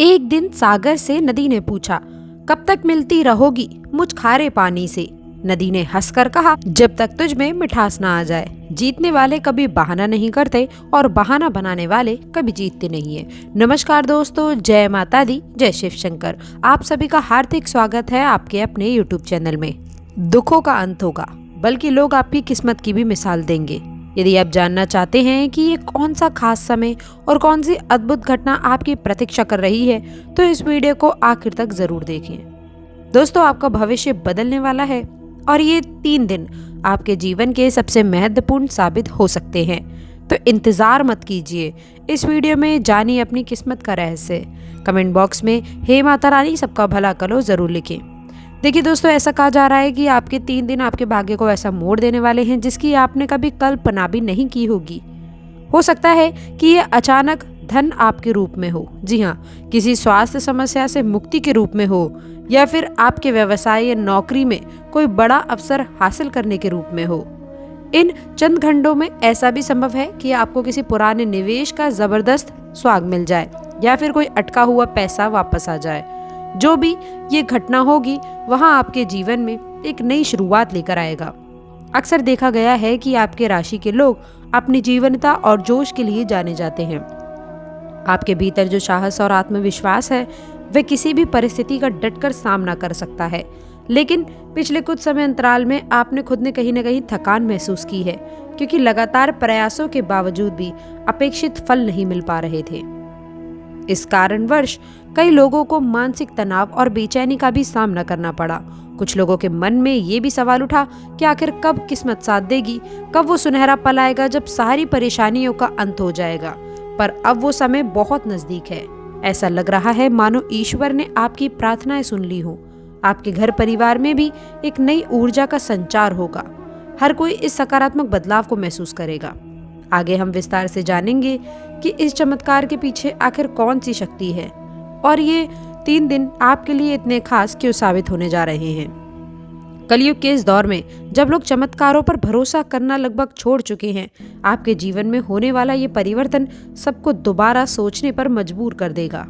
एक दिन सागर से नदी ने पूछा, कब तक मिलती रहोगी मुझ खारे पानी से। नदी ने हंसकर कहा, जब तक तुझ में मिठास ना आ जाए। जीतने वाले कभी बहाना नहीं करते और बहाना बनाने वाले कभी जीतते नहीं है। नमस्कार दोस्तों, जय माता दी, जय शिव शंकर। आप सभी का हार्दिक स्वागत है आपके अपने यूट्यूब चैनल में। दुखों का अंत होगा, बल्कि लोग आपकी किस्मत की भी मिसाल देंगे। यदि आप जानना चाहते हैं कि ये कौन सा खास समय और कौन सी अद्भुत घटना आपकी प्रतीक्षा कर रही है, तो इस वीडियो को आखिर तक जरूर देखें। दोस्तों, आपका भविष्य बदलने वाला है और ये 3 दिन आपके जीवन के सबसे महत्वपूर्ण साबित हो सकते हैं। तो इंतजार मत कीजिए, इस वीडियो में जानिए अपनी किस्मत का रहस्य। कमेंट बॉक्स में हे माता रानी सबका भला करो जरूर लिखें। देखिए दोस्तों, ऐसा कहा जा रहा है कि आपके 3 दिन आपके भाग्य को ऐसा मोड़ देने वाले हैं जिसकी आपने कभी कल्पना भी नहीं की होगी। हो सकता है कि ये अचानक धन आपके रूप में हो, जी हाँ, किसी स्वास्थ्य समस्या से मुक्ति के रूप में हो, या फिर आपके व्यवसाय या नौकरी में कोई बड़ा अवसर हासिल करने के रूप में हो। इन चंद घंटों में ऐसा भी संभव है कि आपको किसी पुराने निवेश का जबरदस्त स्वाग मिल जाए या फिर कोई अटका हुआ पैसा वापस आ जाए। जो भी ये घटना होगी वहाँ आपके जीवन में एक नई शुरुआत लेकर आएगा। अक्सर देखा गया है कि आपके राशि के लोग अपनी जीवनता और जोश के लिए जाने जाते हैं। आपके भीतर जो साहस और आत्मविश्वास है वह किसी भी परिस्थिति का डटकर सामना कर सकता है। लेकिन पिछले कुछ समय अंतराल में आपने खुद ने कहीं न कहीं थकान महसूस की है, क्योंकि लगातार प्रयासों के बावजूद भी अपेक्षित फल नहीं मिल पा रहे थे। इस कारणवश कई लोगों को मानसिक तनाव और बेचैनी का भी सामना करना पड़ा। कुछ लोगों के मन में ये भी सवाल उठा कि आखिर कब किस्मत साथ देगी, कब वो सुनहरा पल आएगा जब सारी परेशानियों का अंत हो जाएगा। पर अब वो समय बहुत नजदीक है। ऐसा लग रहा है मानो ईश्वर ने आपकी प्रार्थनाएं सुन ली हो। आपके घर परिवार में भी एक नई ऊर्जा का संचार होगा। हर कोई इस सकारात्मक बदलाव को महसूस करेगा। आगे हम विस्तार से जानेंगे कि इस चमत्कार के पीछे आखिर कौन सी शक्ति है और ये 3 दिन आपके लिए इतने खास क्यों साबित होने जा रहे हैं। कलयुग के इस दौर में जब लोग चमत्कारों पर भरोसा करना लगभग छोड़ चुके हैं, आपके जीवन में होने वाला ये परिवर्तन सबको दोबारा सोचने पर मजबूर कर देगा।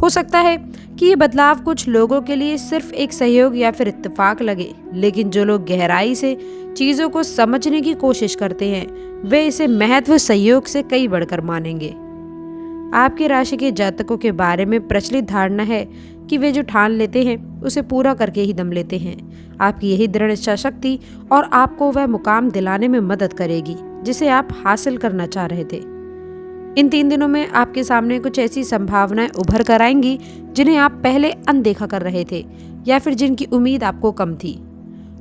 हो सकता है कि ये बदलाव कुछ लोगों के लिए सिर्फ एक सहयोग या फिर इत्तेफाक लगे, लेकिन जो लोग गहराई से चीजों को समझने की कोशिश करते हैं वे इसे महत्व सहयोग से कई बढ़कर मानेंगे। आपकी राशि के जातकों के बारे में प्रचलित धारणा है कि वे जो ठान लेते हैं उसे पूरा करके ही दम लेते हैं। आपकी यही दृढ़ इच्छा शक्ति और आपको वह मुकाम दिलाने में मदद करेगी जिसे आप हासिल करना चाह रहे थे। इन 3 दिनों में आपके सामने कुछ ऐसी संभावनाएं उभर कर आएंगी जिन्हें आप पहले अनदेखा कर रहे थे या फिर जिनकी उम्मीद आपको कम थी।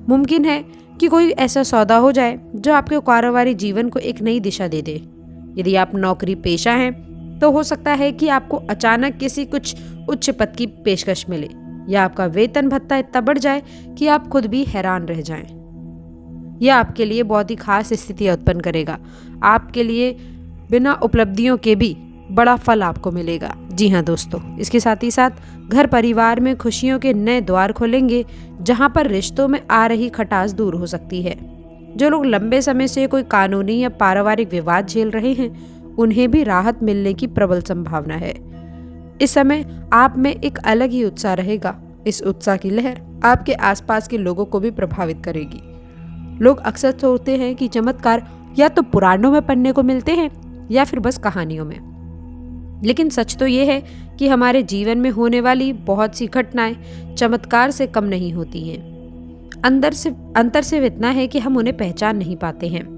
मुमकिन है कि कोई ऐसा सौदा हो जाए जो आपके कारोबारी जीवन को एक नई दिशा दे दे। यदि आप नौकरी पेशा हैं तो हो सकता है कि आपको अचानक किसी कुछ उच्च पद की पेशकश मिले या आपका वेतन भत्ता इतना बढ़ जाए कि आप खुद भी हैरान रह जाएं। यह आपके लिए बहुत ही खास स्थिति उत्पन्न करेगा। आपके लिए बिना उपलब्धियों के भी बड़ा फल आपको मिलेगा। जी हाँ दोस्तों, इसके साथ ही साथ घर परिवार में खुशियों के नए द्वार खोलेंगे जहाँ पर रिश्तों में आ रही खटास दूर हो सकती है। जो लोग लंबे समय से कोई कानूनी या पारिवारिक विवाद झेल रहे हैं उन्हें भी राहत मिलने की प्रबल संभावना है। इस समय आप में एक अलग ही उत्साह रहेगा। इस उत्साह की लहर आपके आसपास के लोगों को भी प्रभावित करेगी। लोग अक्सर सोचते हैं कि चमत्कार या तो पुराणों में पढ़ने को मिलते हैं या फिर बस कहानियों में, लेकिन सच तो ये है कि हमारे जीवन में होने वाली बहुत सी घटनाएं चमत्कार से कम नहीं होती हैं। अंतर सिर्फ इतना है कि हम उन्हें पहचान नहीं पाते हैं।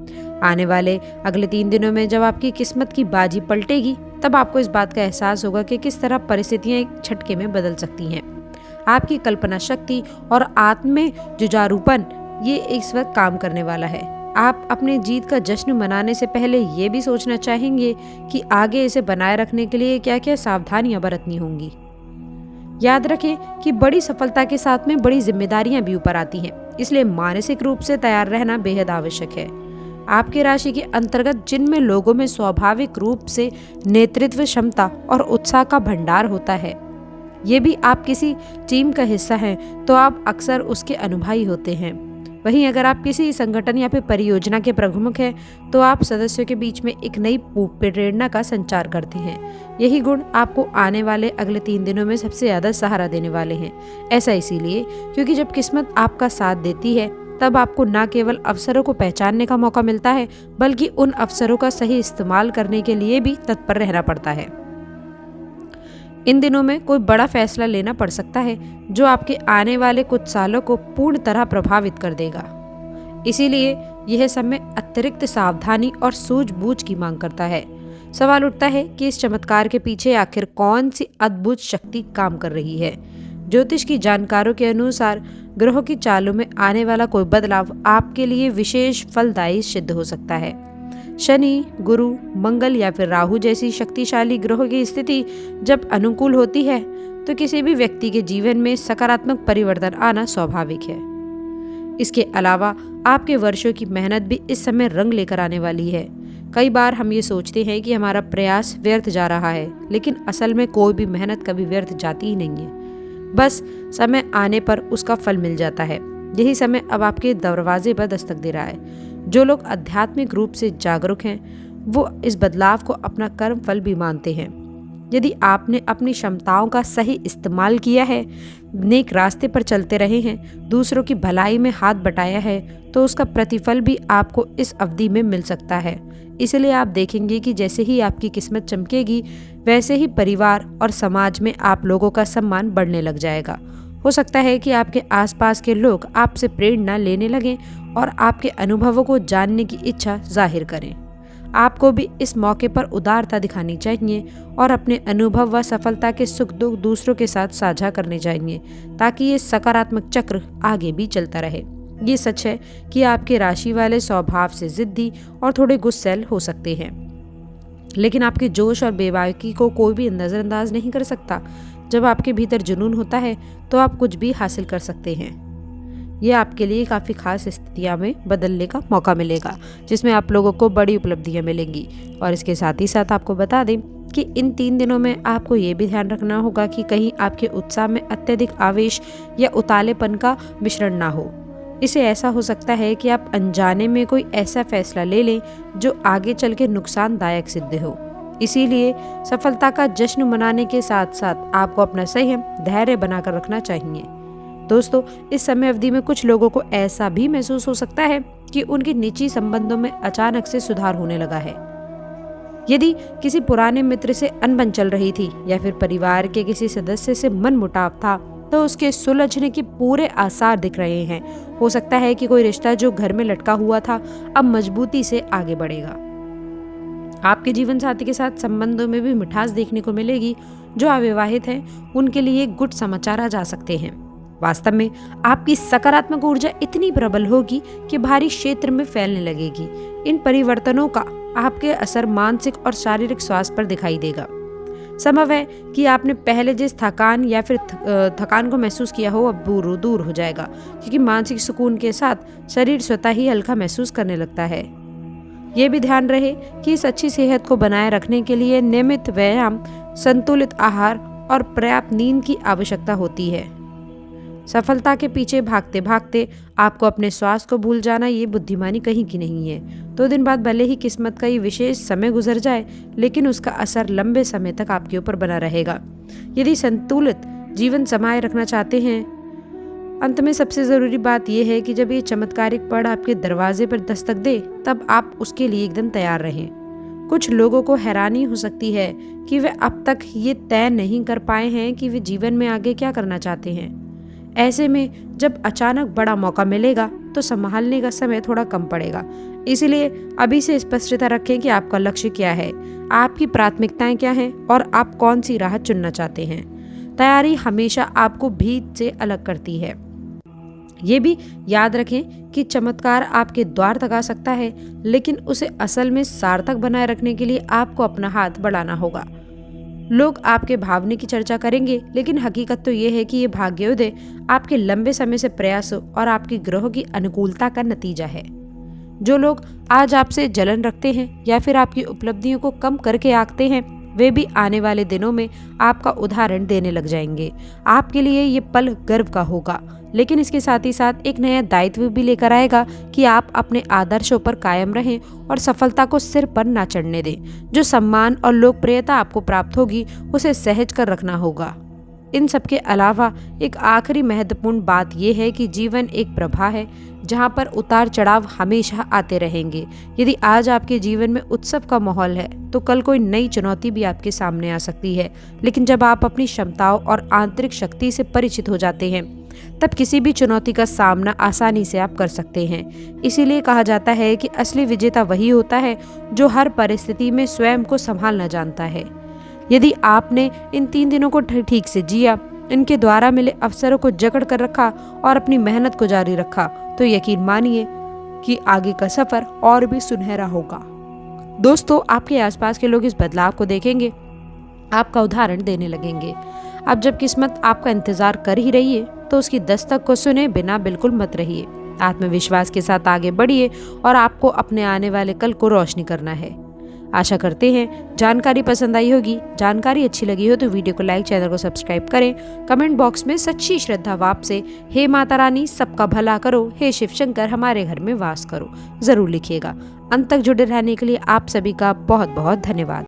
आने वाले अगले 3 दिनों में जब आपकी किस्मत की बाजी पलटेगी तब आपको इस बात का एहसास होगा कि किस तरह परिस्थितियां एक झटके में बदल सकती हैं। आपकी कल्पना शक्ति और आत्म में जुझारूपन ये इस वक्त काम करने वाला है। आप अपने जीत का जश्न मनाने से पहले ये भी सोचना चाहेंगे कि आगे इसे बनाए रखने के लिए क्या क्या सावधानियां बरतनी होंगी। याद रखें कि बड़ी सफलता के साथ में बड़ी जिम्मेदारियां भी ऊपर आती हैं, इसलिए मानसिक रूप से तैयार रहना बेहद आवश्यक है। आपकी राशि के अंतर्गत जिनमें लोगों में स्वाभाविक रूप से नेतृत्व क्षमता और उत्साह का भंडार होता है, ये भी आप किसी टीम का हिस्सा हैं तो आप अक्सर उसके अनुभवी होते हैं। वहीं अगर आप किसी संगठन या फिर परियोजना के प्रमुख हैं तो आप सदस्यों के बीच में एक नई प्रेरणा का संचार करते हैं। यही गुण आपको आने वाले अगले 3 दिनों में सबसे ज्यादा सहारा देने वाले हैं। ऐसा इसीलिए क्योंकि जब किस्मत आपका साथ देती है तब आपको न केवल अवसरों को पहचानने का मौका मिलता है बल्कि उन अवसरों का सही इस्तेमाल करने के लिए भी तत्पर रहना पड़ता है। इन दिनों में कोई बड़ा फैसला लेना पड़ सकता है जो आपके आने वाले कुछ सालों को पूर्ण तरह प्रभावित कर देगा। इसीलिए यह समय अतिरिक्त सावधानी और सूझबूझ की मांग करता है। सवाल उठता है कि इस चमत्कार के पीछे आखिर कौन सी अद्भुत शक्ति काम कर रही है। ज्योतिष की जानकारों के अनुसार ग्रहों की चालों में आने वाला कोई बदलाव आपके लिए विशेष फलदायी सिद्ध हो सकता है। शनि, गुरु, मंगल या फिर राहु जैसी शक्तिशाली ग्रहों की स्थिति जब अनुकूल होती है तो किसी भी व्यक्ति के जीवन में सकारात्मक परिवर्तन आना स्वाभाविक है। इसके अलावा आपके वर्षों की मेहनत भी इस समय रंग लेकर आने वाली है। कई बार हम ये सोचते हैं कि हमारा प्रयास व्यर्थ जा रहा है, लेकिन असल में कोई भी मेहनत कभी व्यर्थ जाती ही नहीं है। बस समय आने पर उसका फल मिल जाता है। यही समय अब आपके दरवाजे पर दस्तक दे रहा है। जो लोग आध्यात्मिक रूप से जागरूक हैं वो इस बदलाव को अपना कर्म फल भी मानते हैं। यदि आपने अपनी क्षमताओं का सही इस्तेमाल किया है, नेक रास्ते पर चलते रहे हैं, दूसरों की भलाई में हाथ बटाया है तो उसका प्रतिफल भी आपको इस अवधि में मिल सकता है। इसलिए आप देखेंगे कि जैसे ही आपकी किस्मत चमकेगी वैसे ही परिवार और समाज में आप लोगों का सम्मान बढ़ने लग जाएगा। हो सकता है कि आपके आसपास के लोग आपसे प्रेरणा लेने लगें और आपके अनुभवों को जानने की इच्छा जाहिर करें। आपको भी इस मौके पर उदारता दिखानी चाहिए और अपने अनुभव व सफलता के सुख दुख दूसरों के साथ साझा करने चाहिए ताकि ये सकारात्मक चक्र आगे भी चलता रहे। ये सच है कि आपके राशि वाले स्वभाव से जिद्दी और थोड़े गुस्सैल हो सकते हैं, लेकिन आपके जोश और बेबाकी को कोई भी नज़रअंदाज नहीं कर सकता। जब आपके भीतर जुनून होता है तो आप कुछ भी हासिल कर सकते हैं। ये आपके लिए काफ़ी खास स्थितियाँ में बदलने का मौका मिलेगा जिसमें आप लोगों को बड़ी उपलब्धियाँ मिलेंगी। और इसके साथ ही साथ आपको बता दें कि इन 3 दिनों में आपको ये भी ध्यान रखना होगा कि कहीं आपके उत्साह में अत्यधिक आवेश या उतालेपन का मिश्रण ना हो। इसे ऐसा हो सकता है कि आप अनजाने में कोई ऐसा फैसला ले लें जो आगे चल के नुकसानदायक सिद्ध हो। इसीलिए सफलता का जश्न मनाने के साथ साथ आपको अपना संयम, धैर्य बनाकर रखना चाहिए। दोस्तों, इस समय अवधि में कुछ लोगों को ऐसा भी महसूस हो सकता है कि उनके निजी संबंधों में अचानक से सुधार होने लगा है। यदि किसी पुराने मित्र से अनबन चल रही थी या फिर परिवार के किसी सदस्य से मनमुटाव था तो उसके सुलझने के पूरे आसार दिख रहे हैं। हो सकता है कि कोई रिश्ता जो घर में लटका हुआ था अब मजबूती से आगे बढ़ेगा। आपके जीवन साथी के साथ संबंधों में भी मिठास देखने को मिलेगी। जो अविवाहित हैं उनके लिए गुड समाचार आ जा सकते हैं। वास्तव में आपकी सकारात्मक ऊर्जा इतनी प्रबल होगी कि बाहरी क्षेत्र में फैलने लगेगी। इन परिवर्तनों का आपके असर मानसिक और शारीरिक स्वास्थ्य पर दिखाई देगा। संभव है कि आपने पहले जिस थकान या फिर थकान को महसूस किया हो अब दूर हो जाएगा, क्योंकि मानसिक सुकून के साथ शरीर स्वतः ही हल्का महसूस करने लगता है। ये भी ध्यान रहे कि इस अच्छी सेहत को बनाए रखने के लिए नियमित व्यायाम, संतुलित आहार और पर्याप्त नींद की आवश्यकता होती है। सफलता के पीछे भागते भागते आपको अपने स्वास्थ्य को भूल जाना ये बुद्धिमानी कहीं की नहीं है। 2 दिन बाद भले ही किस्मत का ये विशेष समय गुजर जाए, लेकिन उसका असर लंबे समय तक आपके ऊपर बना रहेगा। यदि संतुलित जीवन समाये रखना चाहते हैं, अंत में सबसे ज़रूरी बात यह है कि जब ये चमत्कारिक पल आपके दरवाजे पर दस्तक दे तब आप उसके लिए एकदम तैयार रहें। कुछ लोगों को हैरानी हो सकती है कि वे अब तक ये तय नहीं कर पाए हैं कि वे जीवन में आगे क्या करना चाहते हैं। ऐसे में जब अचानक बड़ा मौका मिलेगा तो संभालने का समय थोड़ा कम पड़ेगा। इसलिए अभी से स्पष्टता रखें कि आपका लक्ष्य क्या है, आपकी प्राथमिकताएं क्या हैं और आप कौन सी राह चुनना चाहते हैं। तैयारी हमेशा आपको भीड़ से अलग करती है। ये भी याद रखें कि चमत्कार आपके द्वार तक आ सकता है, लेकिन उसे असल में सार्थक बनाए रखने के लिए आपको अपना हाथ बढ़ाना होगा। लोग आपके भावने की चर्चा करेंगे, लेकिन हकीकत तो ये है कि ये भाग्योदय आपके लंबे समय से प्रयासों और आपकी ग्रहों की अनुकूलता का नतीजा है। जो लोग आज आपसे जलन रखते हैं या फिर आपकी उपलब्धियों को कम करके आंकते हैं, वे भी आने वाले दिनों में आपका उदाहरण देने लग जाएंगे। आपके लिए ये पल गर्व का होगा, लेकिन इसके साथ ही साथ एक नया दायित्व भी लेकर आएगा कि आप अपने आदर्शों पर कायम रहें और सफलता को सिर पर ना चढ़ने दें। जो सम्मान और लोकप्रियता आपको प्राप्त होगी उसे सहज कर रखना होगा। इन सब के अलावा एक आखिरी महत्वपूर्ण बात यह है कि जीवन एक प्रवाह है जहाँ पर उतार चढ़ाव हमेशा आते रहेंगे। यदि आज आपके जीवन में उत्सव का माहौल है तो कल कोई नई चुनौती भी आपके सामने आ सकती है, लेकिन जब आप अपनी क्षमताओं और आंतरिक शक्ति से परिचित हो जाते हैं तब किसी भी चुनौती का सामना आसानी से आप कर सकते हैं। इसीलिए कहा जाता है कि असली विजेता वही होता है जो हर परिस्थिति में स्वयं को संभालना जानता है। यदि आपने इन 3 दिनों को ठीक से जिया, इनके द्वारा मिले अवसरों को जकड़ कर रखा और अपनी मेहनत को जारी रखा, तो यकीन मानिए कि आगे का सफर और भी सुनहरा होगा। दोस्तों, आपके आसपास के लोग इस बदलाव को देखेंगे, आपका उदाहरण देने लगेंगे। अब जब किस्मत आपका इंतजार कर ही रही है तो उसकी दस्तक को सुने बिना बिल्कुल मत रहिए। आत्मविश्वास के साथ आगे बढ़िए और आपको अपने आने वाले कल को रोशनी करना है। आशा करते हैं जानकारी पसंद आई होगी। जानकारी अच्छी लगी हो तो वीडियो को लाइक, चैनल को सब्सक्राइब करें। कमेंट बॉक्स में सच्ची श्रद्धा वाप से हे माता रानी सबका भला करो, हे शिव शंकर हमारे घर में वास करो जरूर लिखिएगा। अंत तक जुड़े रहने के लिए आप सभी का बहुत बहुत धन्यवाद।